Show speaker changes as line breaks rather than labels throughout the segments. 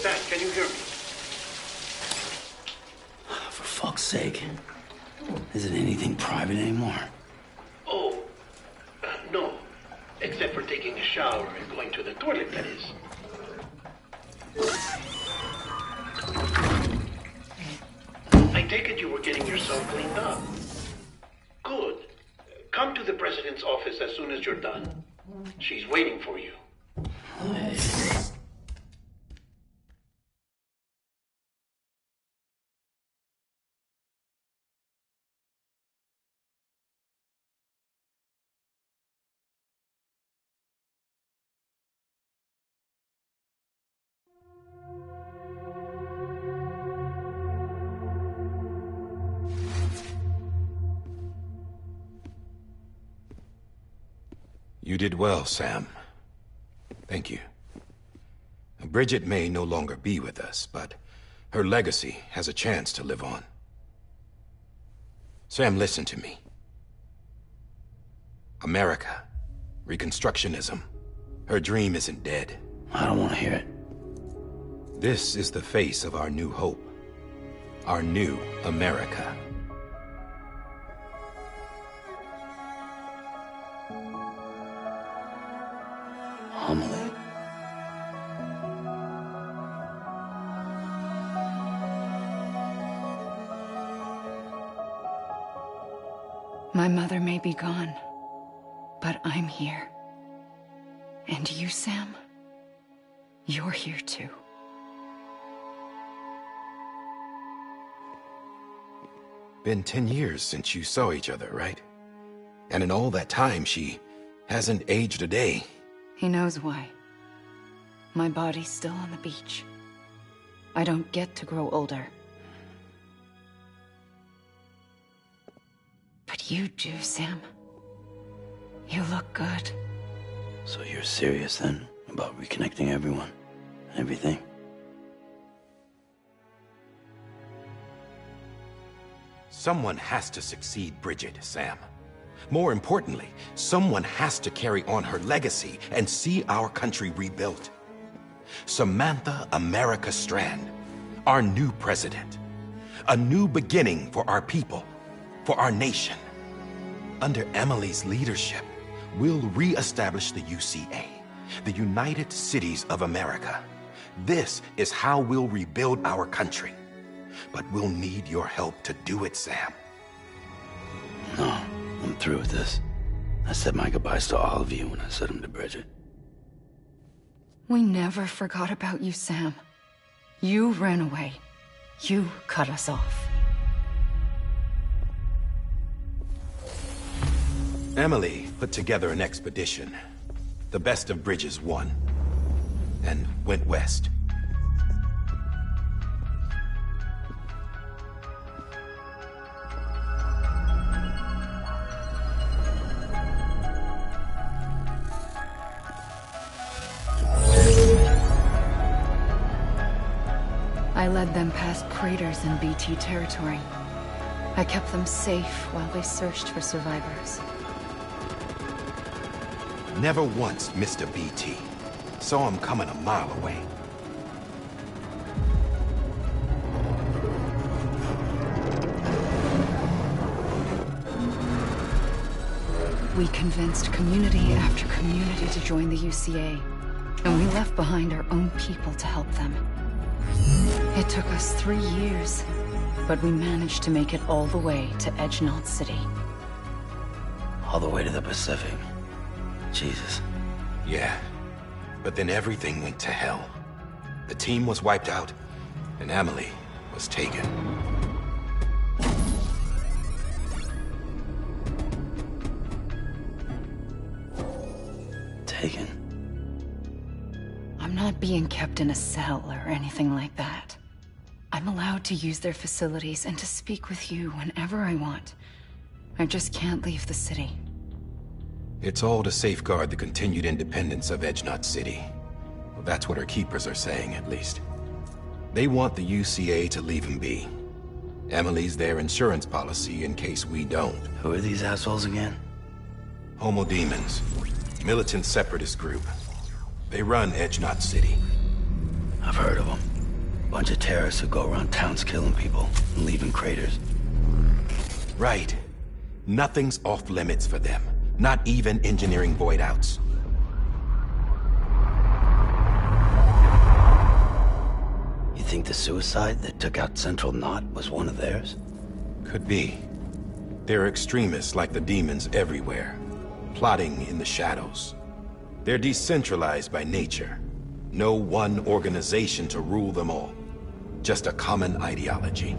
Sam, can you hear me?
For fuck's sake. Isn't anything private anymore?
Oh, no. Except for taking a shower and going to the toilet, that is. I take it you were getting yourself cleaned up. Good. Come to the president's office as soon as you're done. She's waiting for you.
You did well, Sam. Thank you. Bridget may no longer be with us, but her legacy has a chance to live on. Sam, listen to me. America, Reconstructionism, her dream isn't dead.
I don't want to hear it.
This is the face of our new hope. Our new America.
Amelie.
My mother may be gone, but I'm here. And you, Sam, you're here too.
Been 10 years since you saw each other, right? And in all that time, she hasn't aged a day.
He knows why. My body's still on the beach. I don't get to grow older. But you do, Sam. You look good.
So you're serious then about reconnecting everyone and everything?
Someone has to succeed Bridget, Sam. More importantly, someone has to carry on her legacy and see our country rebuilt. Samantha America Strand, our new president. A new beginning for our people, for our nation. Under Emily's leadership, we'll re-establish the UCA, the United Cities of America. This is how we'll rebuild our country. But we'll need your help to do it, Sam.
No. I'm through with this. I said my goodbyes to all of you when I said them to Bridget.
We never forgot about you, Sam. You ran away. You cut us off.
Emily put together an expedition. The best of Bridges won. And went west.
I led them past craters in BT territory. I kept them safe while they searched for survivors.
Never once missed a BT. Saw him coming a mile away.
We convinced community after community to join the UCA, and we left behind our own people to help them. It took us 3 years, but we managed to make it all the way to Edgenaught City.
All the way to the Pacific. Jesus.
Yeah, but then everything went to hell. The team was wiped out, and Emily was taken.
taken.
I'm not being kept in a cell or anything like that. I'm allowed to use their facilities and to speak with you whenever I want. I just can't leave the city.
It's all to safeguard the continued independence of Edgenot City. Well, that's what our keepers are saying, at least. They want the UCA to leave him be. Emily's their insurance policy in case we don't.
Who are these assholes again?
Homo Demons. Militant separatist group. They run Edgenot City.
I've heard of them. Bunch of terrorists who go around towns killing people and leaving craters.
Right. Nothing's off limits for them. Not even engineering void outs.
You think the suicide that took out Central Knot was one of theirs?
Could be. There are extremists like the demons everywhere, plotting in the shadows. They're decentralized by nature. No one organization to rule them all. Just a common ideology.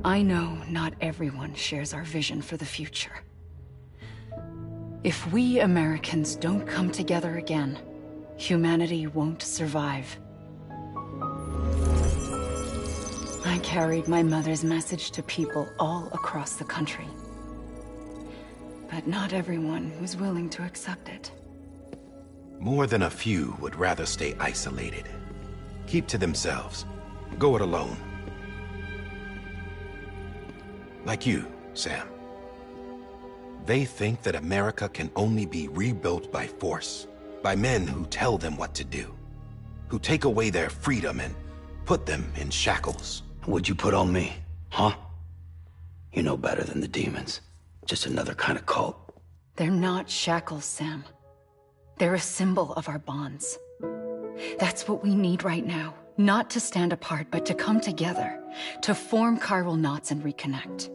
I know not everyone shares our vision for the future. If we Americans don't come together again, humanity won't survive. I carried my mother's message to people all across the country. But not everyone was willing to accept it.
More than a few would rather stay isolated. Keep to themselves. Go it alone. Like you, Sam. They think that America can only be rebuilt by force, by men who tell them what to do, who take away their freedom and put them in shackles.
What'd you put on me, huh? You know better than the demons. Just another kind of cult.
They're not shackles, Sam. They're a symbol of our bonds. That's what we need right now. Not to stand apart, but to come together, to form chiral knots and reconnect.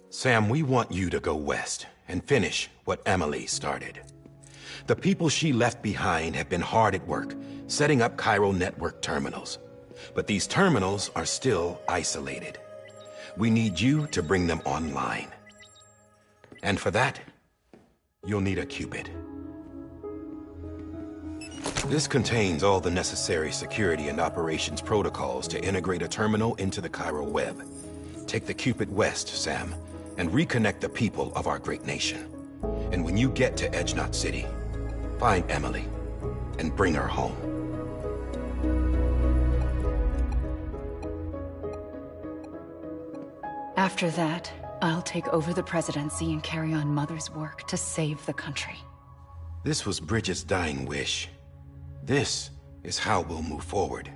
Sam, we want you to go west and finish what Emily started. The people she left behind have been hard at work, setting up chiral network terminals. But these terminals are still isolated. We need you to bring them online. And for that, you'll need a Cupid. This contains all the necessary security and operations protocols to integrate a terminal into the chiral web. Take the Cupid west, Sam, and reconnect the people of our great nation. And when you get to Edgenot City, find Emily and bring her home.
After that, I'll take over the presidency and carry on Mother's work to save the country.
This was Bridget's dying wish. This is how we'll move forward.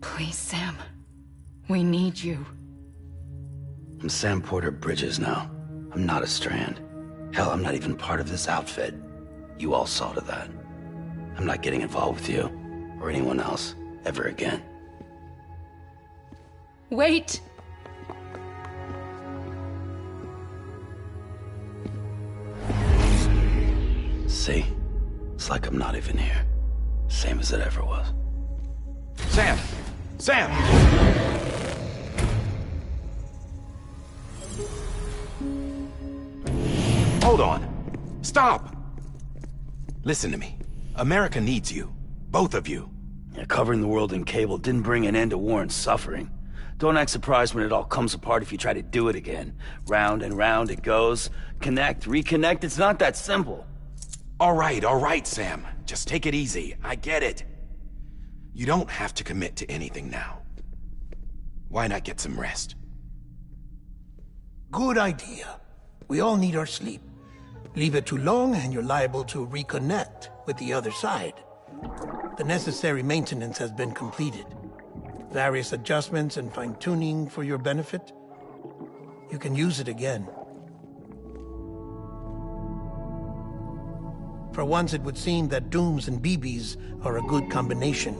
Please, Sam. We need you.
I'm Sam Porter Bridges now. I'm not a Strand. Hell, I'm not even part of this outfit. You all saw to that. I'm not getting involved with you, or anyone else, ever again.
Wait!
See? It's like I'm not even here. Same as it ever was.
Sam! Sam! Hold on. Stop! Listen to me. America needs you. Both of you.
Yeah, covering the world in cable didn't bring an end to war and suffering. Don't act surprised when it all comes apart if you try to do it again. Round and round it goes. Connect, reconnect, it's not that simple.
All right, Sam. Just take it easy. I get it. You don't have to commit to anything now. Why not get some rest?
Good idea. We all need our sleep. Leave it too long and you're liable to reconnect with the other side. The necessary maintenance has been completed. Various adjustments and fine-tuning for your benefit. You can use it again. For once, it would seem that Dooms and BBs are a good combination.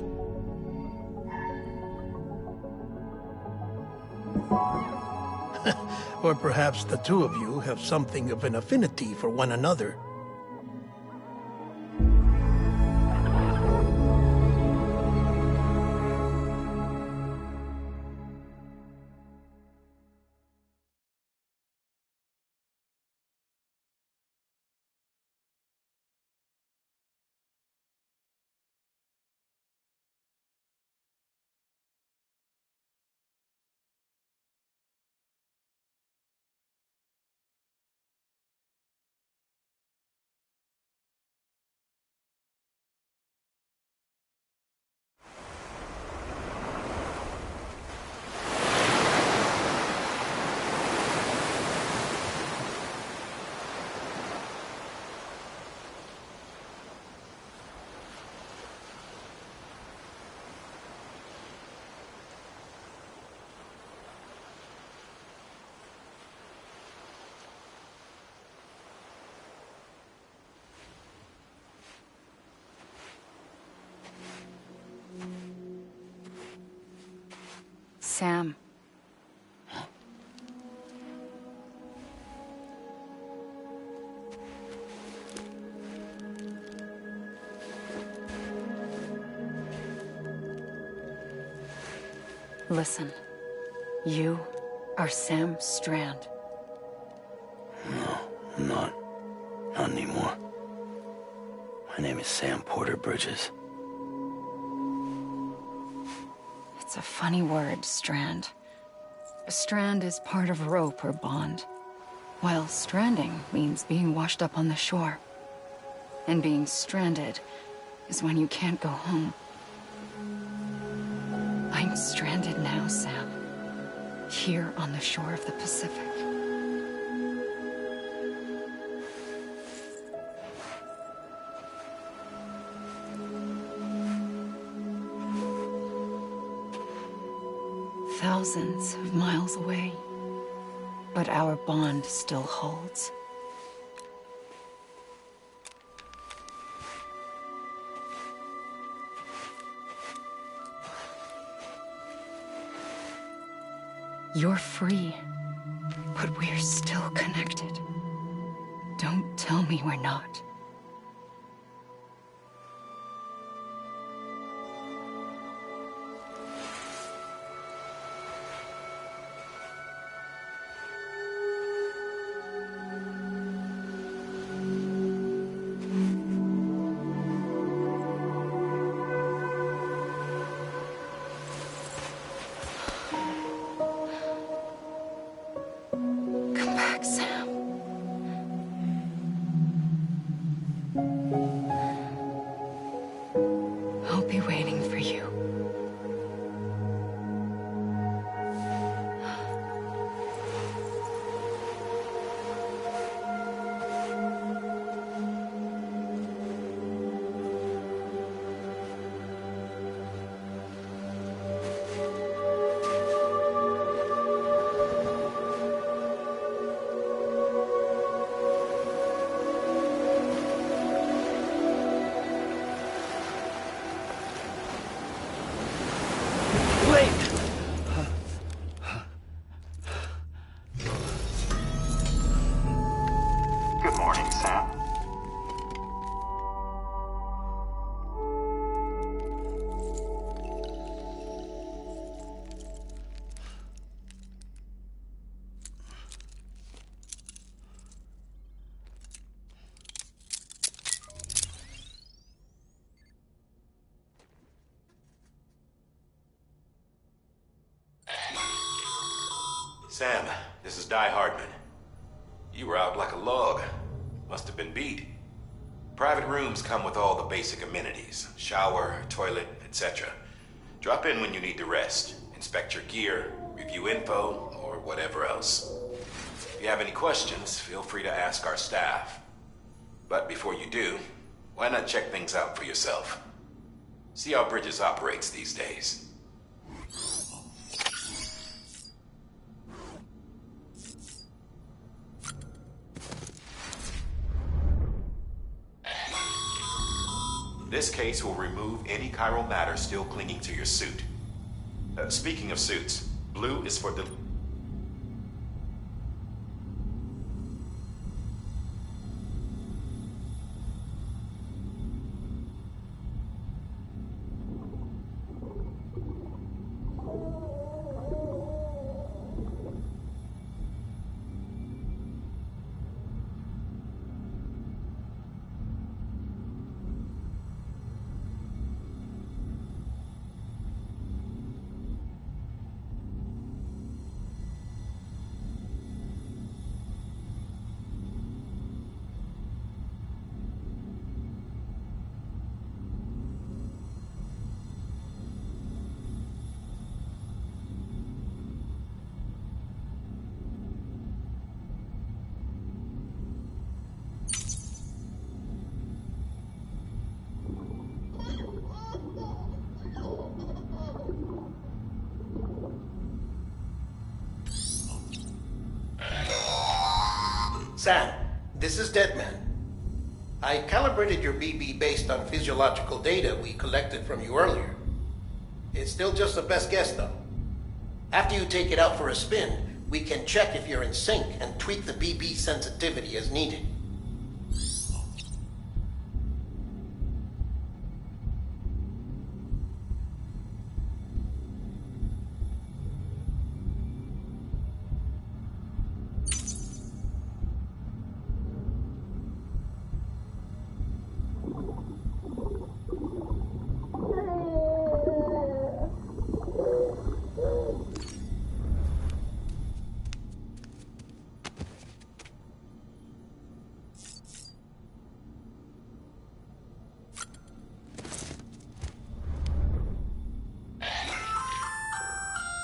Or perhaps the two of you have something of an affinity for one another.
Sam. Listen, you are Sam Strand.
No, I'm not. Not anymore. My name is Sam Porter Bridges.
It's a funny word, Strand. A strand is part of rope or bond, while stranding means being washed up on the shore. And being stranded is when you can't go home. I'm stranded now, Sam. Here on the shore of the Pacific. Thousands of miles away, but our bond still holds. You're free, but we're still connected. Don't tell me we're not. Come back, Sam. I'll be waiting for you.
Good morning, Sam.
Sam, this is Di Hardman. You were out like a log. Must have been beat. Private rooms come with all the basic amenities. Shower, toilet, etc. Drop in when you need to rest. Inspect your gear, review info, or whatever else. If you have any questions, feel free to ask our staff. But before you do, why not check things out for yourself? See how Bridges operates these days. This case will remove any chiral matter still clinging to your suit. Speaking of suits, blue is for the...
Sam, this is Deadman. I calibrated your BB based on physiological data we collected from you earlier. It's still just a best guess, though. After you take it out for a spin, we can check if you're in sync and tweak the BB sensitivity as needed.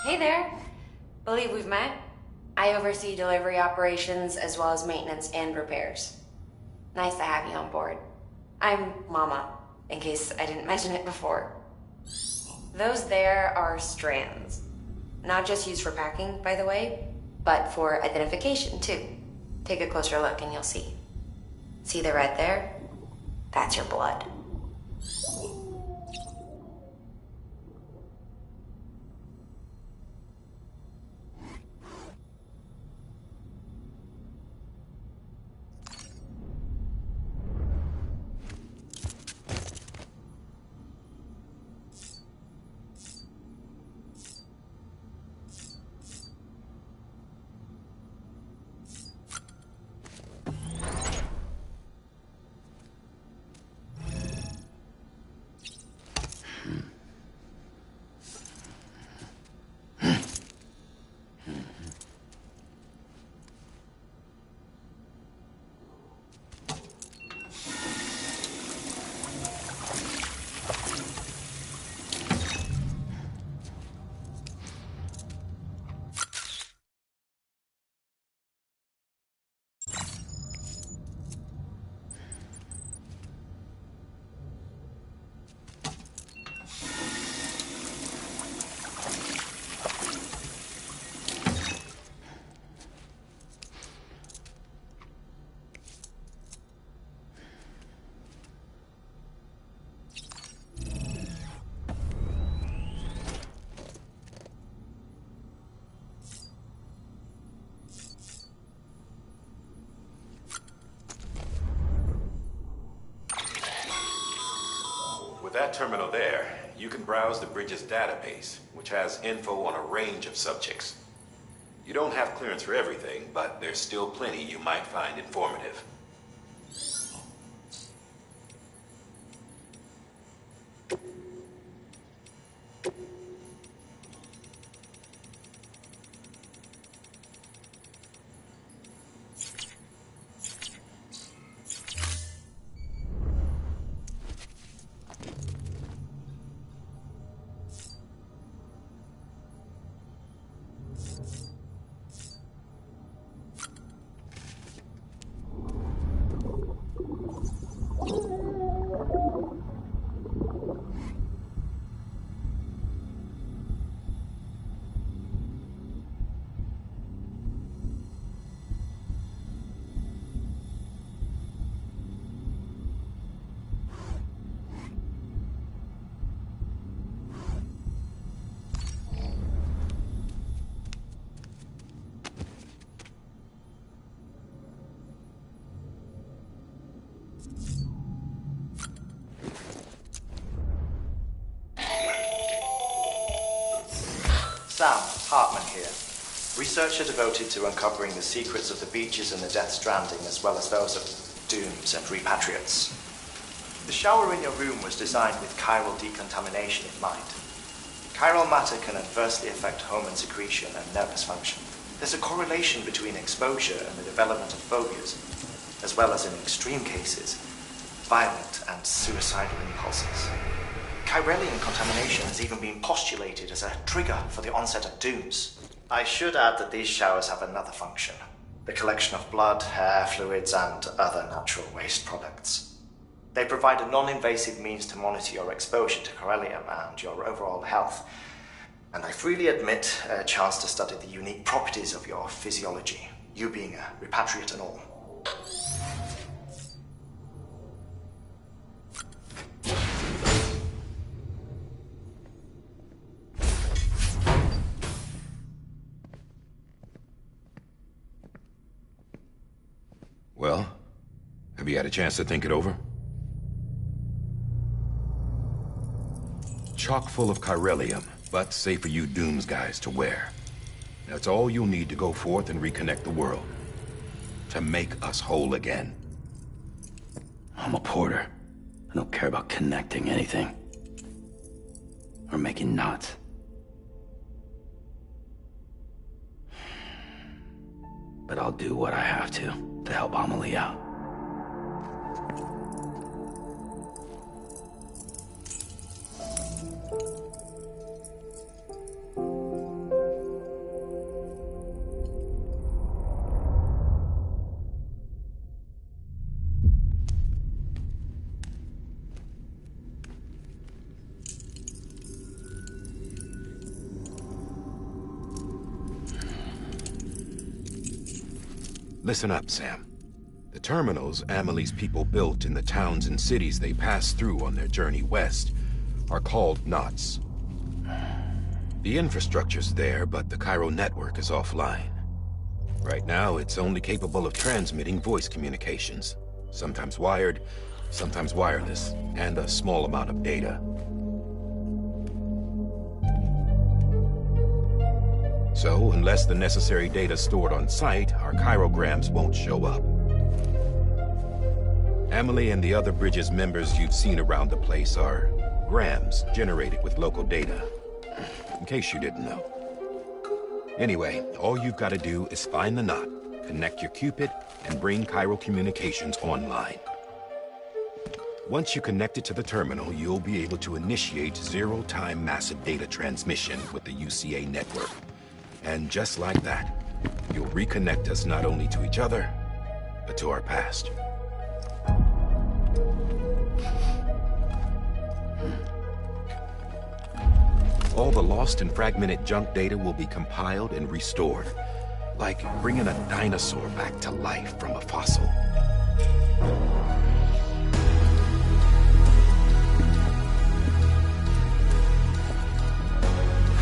Hey there. Believe we've met. I oversee delivery operations as well as maintenance and repairs. Nice to have you on board. I'm Mama, in case I didn't mention it before. Those there are strands. Not just used for packing, by the way, but for identification too. Take a closer look and you'll see. See the red there? That's your blood.
With that terminal there, you can browse the bridge's database, which has info on a range of subjects. You don't have clearance for everything, but there's still plenty you might find informative.
Sam, Hartman here. Researcher devoted to uncovering the secrets of the beaches and the Death Stranding, as well as those of dooms and repatriates. The shower in your room was designed with chiral decontamination in mind. Chiral matter can adversely affect hormone secretion and nervous function. There's a correlation between exposure and the development of phobias, as well as in extreme cases, violent and suicidal impulses. Chiralian contamination has even been postulated as a trigger for the onset of dooms. I should add that these showers have another function: the collection of blood, hair, fluids, and other natural waste products. They provide a non-invasive means to monitor your exposure to chiralium and your overall health, and I freely admit a chance to study the unique properties of your physiology, you being a repatriate and all.
Well, have you had a chance to think it over? Chock full of chiralium, but safe for you Dooms guys to wear. That's all you'll need to go forth and reconnect the world. To make us whole again.
I'm a porter. I don't care about connecting anything. Or making knots. But I'll do what I have to help Amelie out.
Listen up, Sam. The terminals Amelie's people built in the towns and cities they passed through on their journey west are called knots. The infrastructure's there, but the Cairo network is offline. Right now, it's only capable of transmitting voice communications. Sometimes wired, sometimes wireless, and a small amount of data. So, unless the necessary data stored on site, our chirograms won't show up. Amelie and the other Bridges members you've seen around the place are grams generated with local data. In case you didn't know. Anyway, all you've got to do is find the knot, connect your Cupid, and bring Cairo communications online. Once you connect it to the terminal, you'll be able to initiate zero-time massive data transmission with the UCA network. And just like that, you'll reconnect us not only to each other, but to our past. All the lost and fragmented junk data will be compiled and restored, like bringing a dinosaur back to life from a fossil.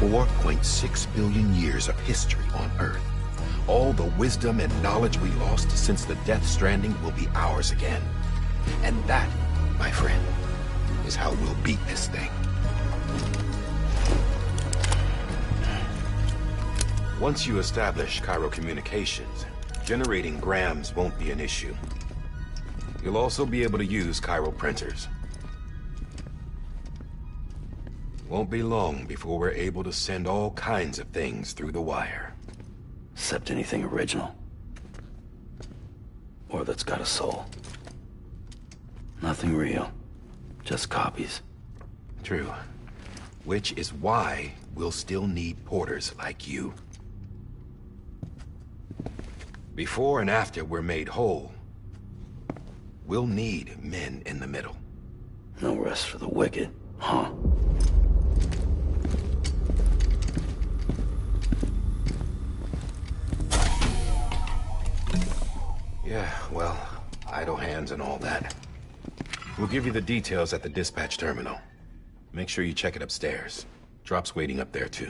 $4.6 billion years of history on Earth. All the wisdom and knowledge we lost since the Death Stranding will be ours again. And that, my friend, is how we'll beat this thing. Once you establish Cairo communications, generating grams won't be an issue. You'll also be able to use Cairo printers. Won't be long before we're able to send all kinds of things through the wire.
Except anything original. Or that's got a soul. Nothing real. Just copies.
True. Which is why we'll still need porters like you. Before and after we're made whole, we'll need men in the middle.
No rest for the wicked, huh?
Yeah, well, idle hands and all that. We'll give you the details at the dispatch terminal. Make sure you check it upstairs. Drop's waiting up there, too.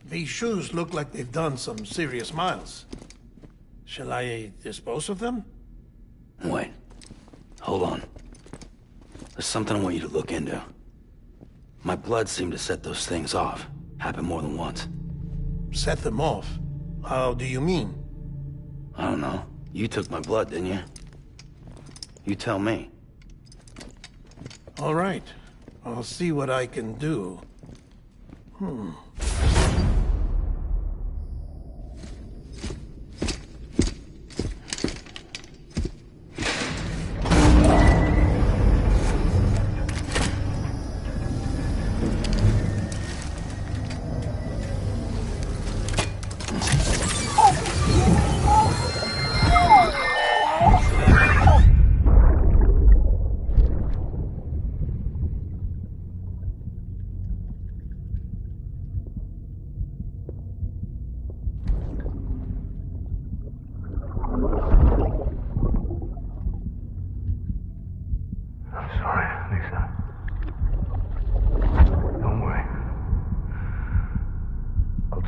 These shoes look like they've done some serious miles. Shall I dispose of them?
Wait. Hold on. There's something I want you to look into. My blood seemed to set those things off. Happened more than once.
Set them off? How do you mean?
I don't know. You took my blood, didn't you? You tell me.
All right. I'll see what I can do.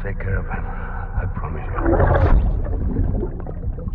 Take care of him. I promise you.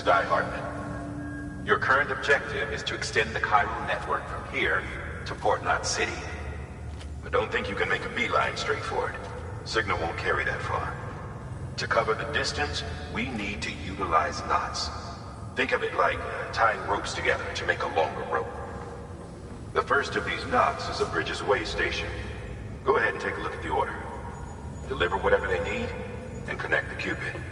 Die Hartman. Your current objective is to extend the chiral network from here to Port Knot City. But don't think you can make a beeline straight for it. Signal won't carry that far. To cover the distance, we need to utilize knots. Think of it like tying ropes together to make a longer rope. The first of these knots is a Bridges Way station. Go ahead and take a look at the order. Deliver whatever they need, and connect the Cupid.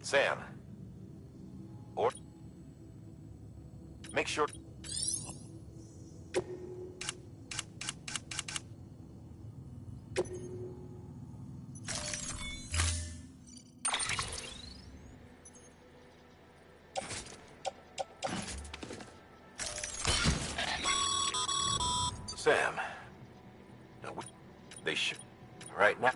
Sam. Or... make sure... Sam. No, they should... right now...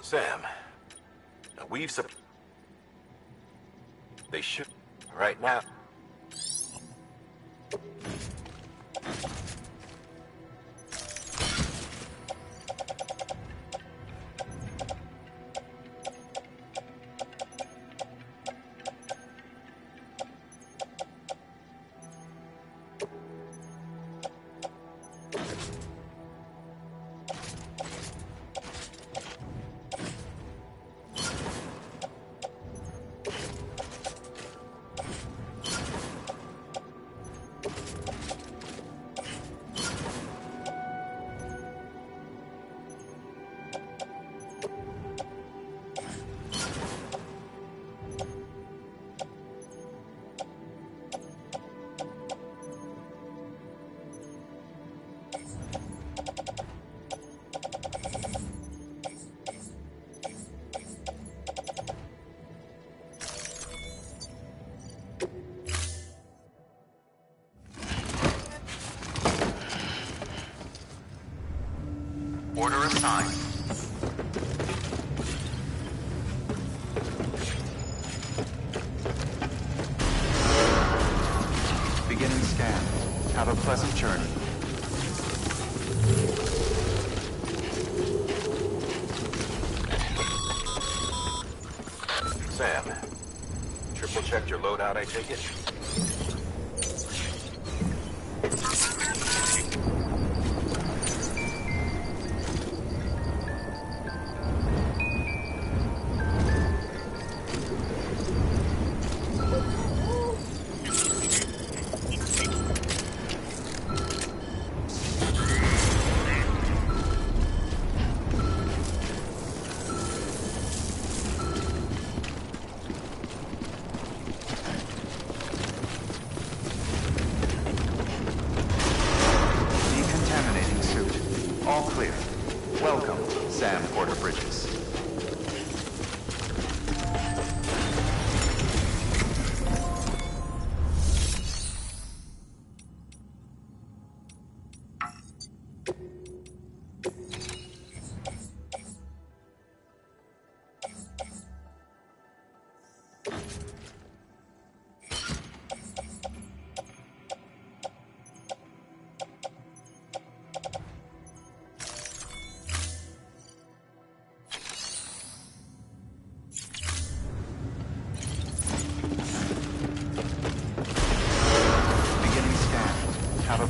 Sam, now they should, right now.
Order assigned.
Beginning scan. Have a pleasant journey.
Sam, triple checked your loadout, I take it?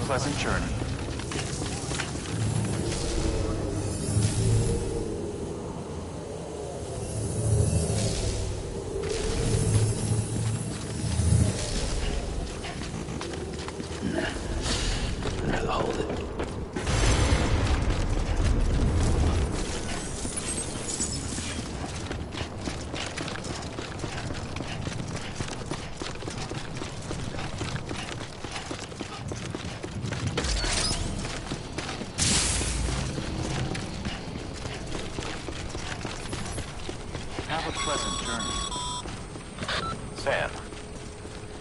pleasant journey.
I'd rather hold it.
Have a pleasant journey.
Sam,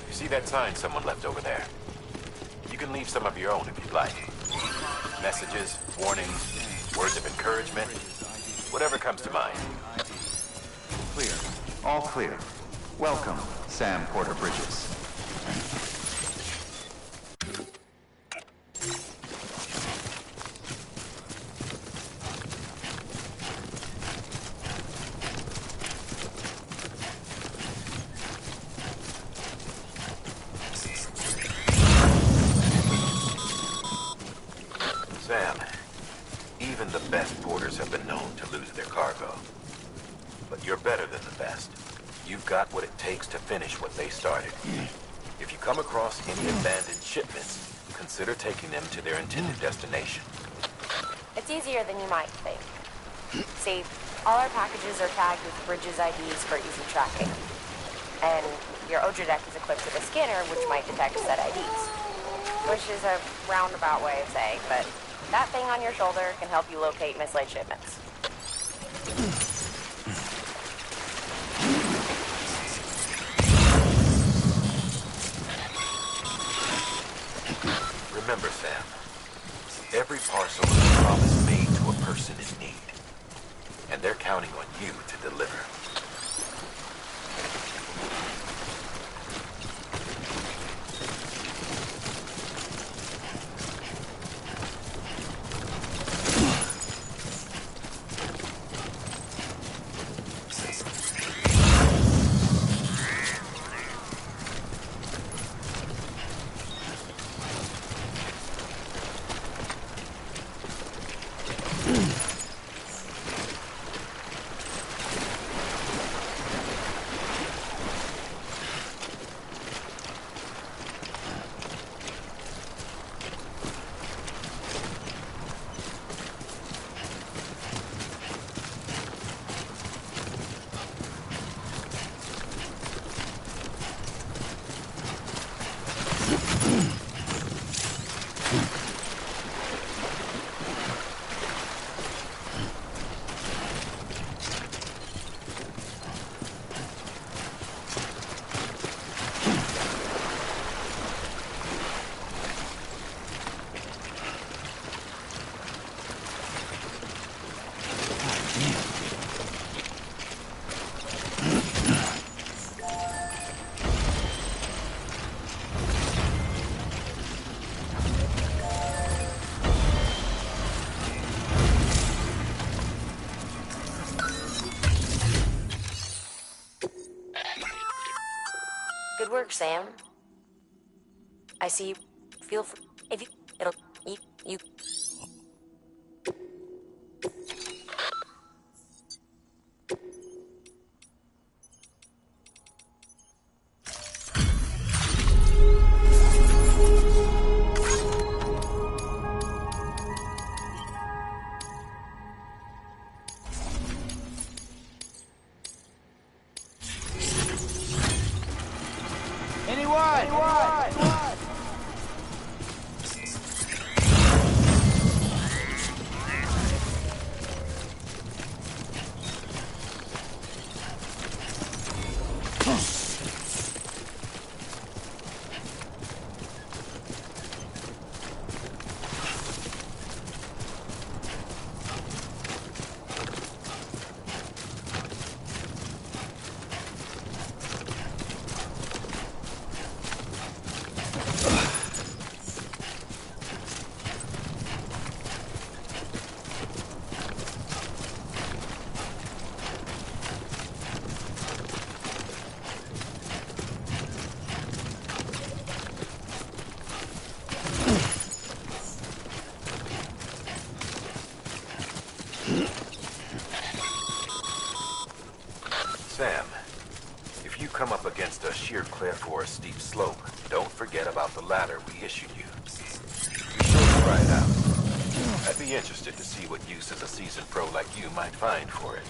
you see that sign someone left over there? You can leave some of your own if you'd like. Messages, warnings, words of encouragement, whatever comes to mind.
Clear. All clear. Welcome, Sam Porter Bridges.
Sam, even the best porters have been known to lose their cargo. But you're better than the best. You've got what it takes to finish what they started. If you come across any abandoned shipments, consider taking them to their intended destination.
It's easier than you might think. See, all our packages are tagged with Bridges IDs for easy tracking. And your Odra deck is equipped with a scanner which might detect said IDs. Which is a roundabout way of saying, but that thing on your shoulder can help you locate mislaid shipments.
Remember, Sam, every parcel is a promise made to a person in need. And they're counting on you to deliver.
Good work, Sam. I see you. Feel free. If you, it'll you.
If you come up against a sheer cliff or a steep slope, don't forget about the ladder we issued you. Be sure to try it out. I'd be interested to see what uses a seasoned pro like you might find for it.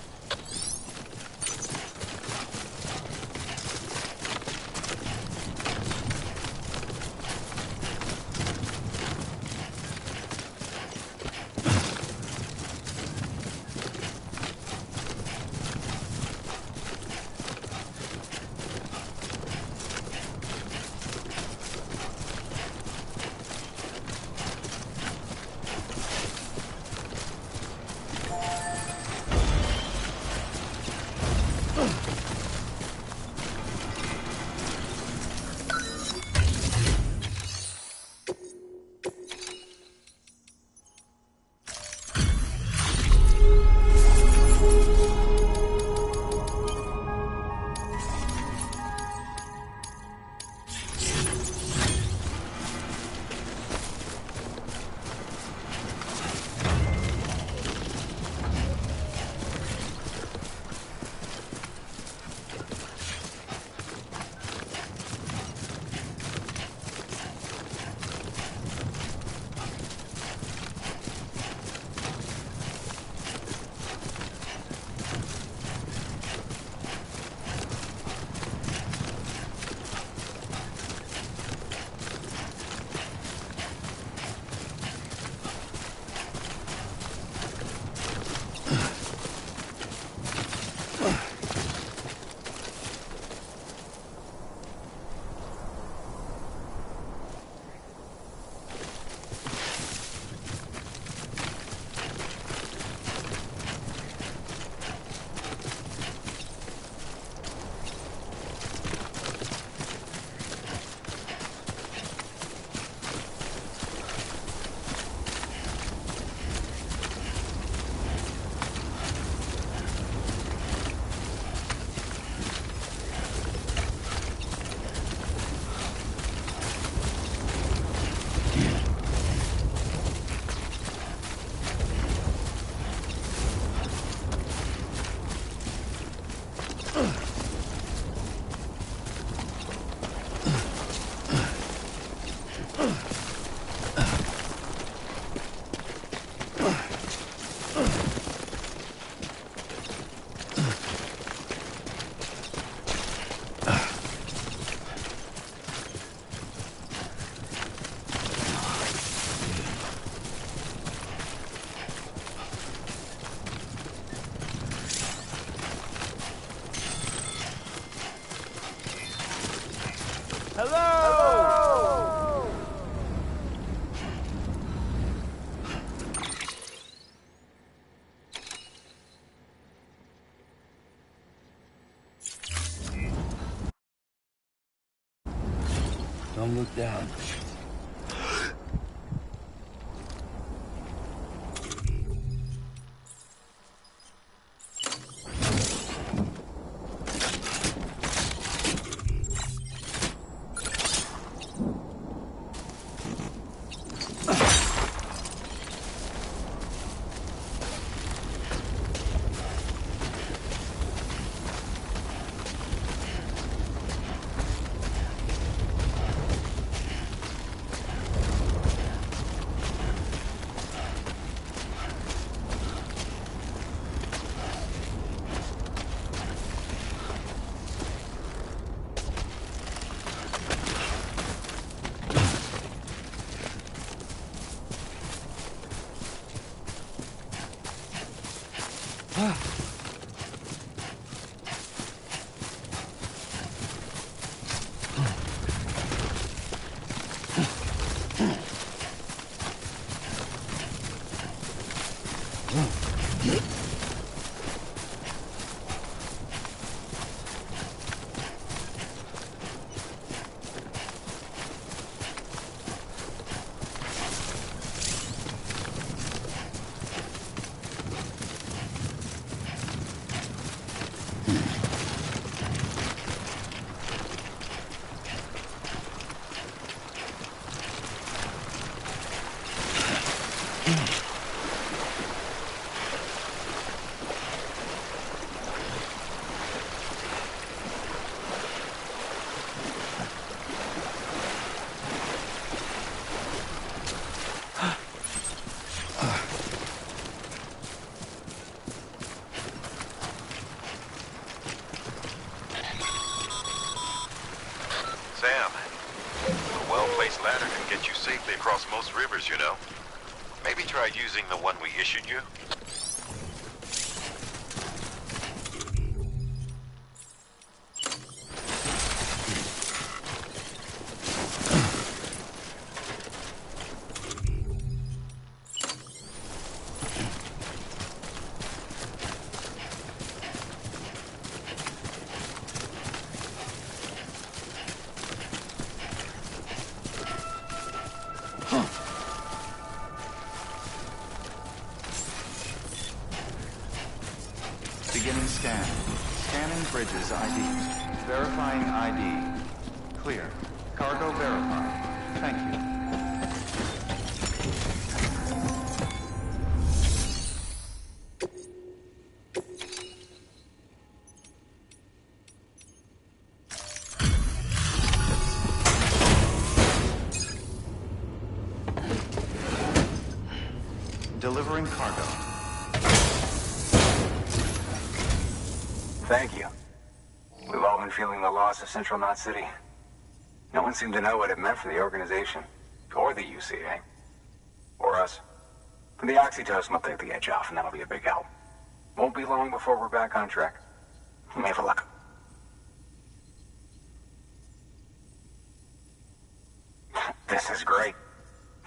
Don't look down.
get you safely across most rivers, you know. Maybe try using the one we issued you.
Beginning scan. Scanning bridges ID. Verifying ID. Clear. Cargo verified. Thank you. Delivering cargo.
Thank you. We've all been feeling the loss of Central Knot City. No one seemed to know what it meant for the organization, or the UCA, or us. The oxytocin will take the edge off, and that'll be a big help. Won't be long before we're back on track. May have luck. This is great.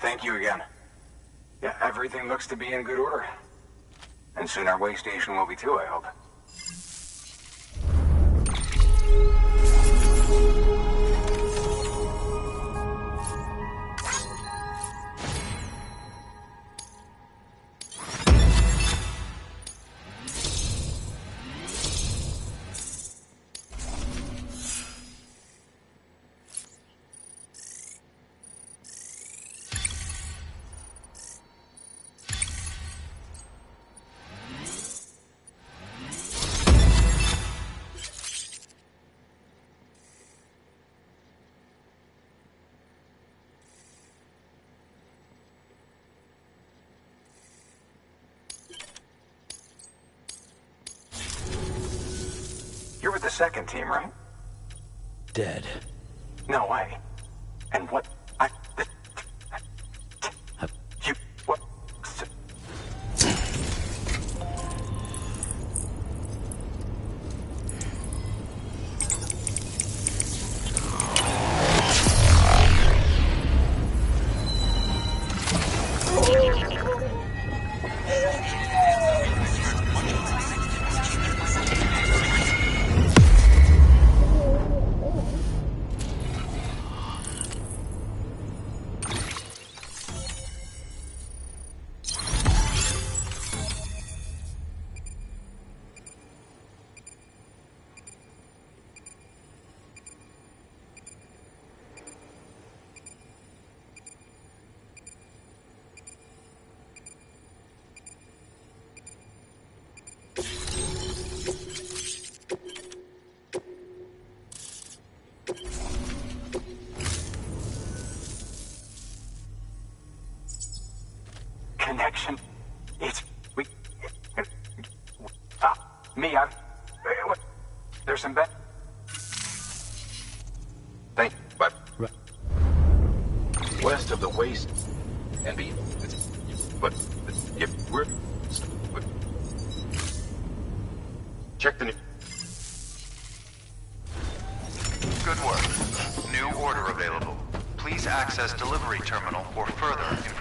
Thank you again. Yeah, everything looks to be in good order. And soon our way station will be too, I hope. You're with the second team, right?
Dead.
No way. And what? You... What? Connection. It's... we... me, I'm... what? There's some bet... Thank you, but...
West of the waste and be... But if we're... Check the...
Good work. New order available. Please access delivery terminal for further information.